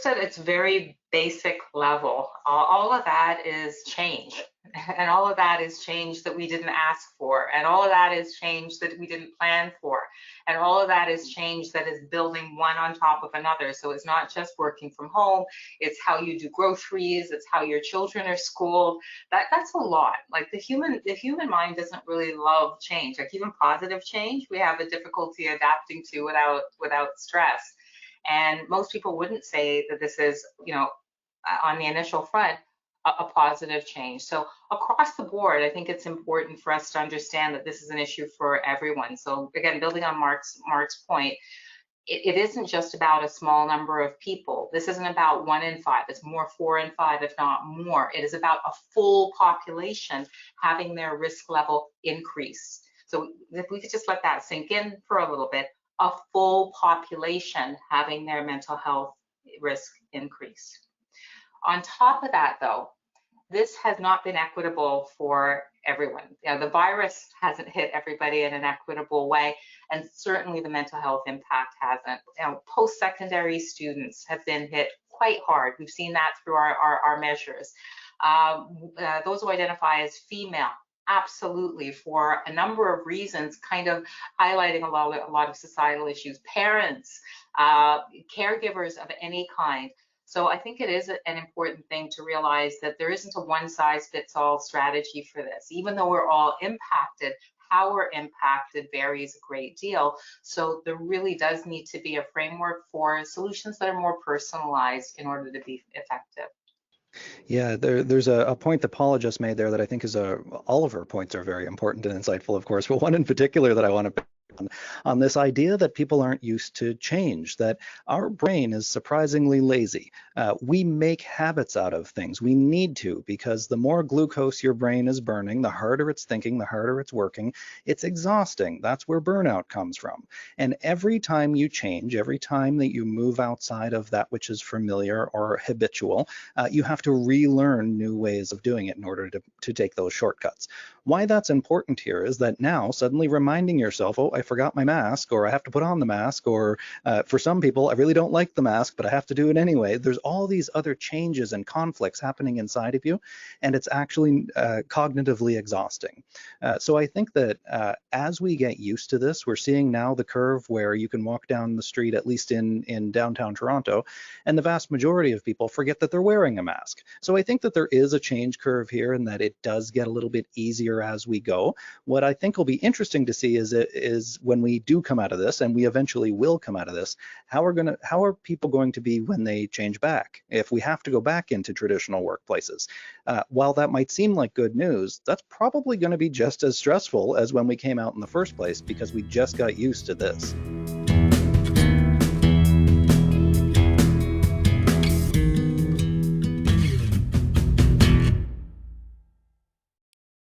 at its very basic level, all of that is change. And all of that is change that we didn't ask for. And all of that is change that we didn't plan for. And all of that is change that is building one on top of another. So it's not just working from home, it's how you do groceries, it's how your children are schooled. That's a lot. Like the human mind doesn't really love change. Like even positive change, we have a difficulty adapting to without stress. And most people wouldn't say that this is, on the initial front, a positive change. So across the board, I think it's important for us to understand that this is an issue for everyone. So again, building on Mark's point, it isn't just about a small number of people. This isn't about 1 in 5. It's more 4 in 5, if not more. It is about a full population having their risk level increase. So if we could just let that sink in for a little bit, a full population having their mental health risk increase. On top of that, though, this has not been equitable for everyone. The virus hasn't hit everybody in an equitable way, and certainly the mental health impact hasn't. Post-secondary students have been hit quite hard. We've seen that through our measures. Those who identify as female, absolutely, for a number of reasons, kind of highlighting a lot of societal issues. Parents, caregivers of any kind. So I think it is an important thing to realize that there isn't a one-size-fits-all strategy for this. Even though we're all impacted, how we're impacted varies a great deal. So there really does need to be a framework for solutions that are more personalized in order to be effective. Yeah, there's a point that Paula just made there that I think is all of her points are very important and insightful, of course, but one in particular that I want to pick on this idea that people aren't used to change, that our brain is surprisingly lazy. We make habits out of things. We need to, because the more glucose your brain is burning, the harder it's thinking, the harder it's working. It's exhausting. That's where burnout comes from. And every time you change, every time that you move outside of that which is familiar or habitual, you have to relearn new ways of doing it in order to take those shortcuts. Why that's important here is that now suddenly reminding yourself, oh, I forgot my mask, or I have to put on the mask, or for some people, I really don't like the mask, but I have to do it anyway. There's all these other changes and conflicts happening inside of you, and it's actually cognitively exhausting. So I think that as we get used to this, we're seeing now the curve where you can walk down the street, at least in downtown Toronto, and the vast majority of people forget that they're wearing a mask. So I think that there is a change curve here, and that it does get a little bit easier as we go. What I think will be interesting to see is when we do come out of this, and we eventually will come out of this, how are people going to be when they change back? If we have to go back into traditional workplaces, while that might seem like good news, that's probably going to be just as stressful as when we came out in the first place, because we just got used to this.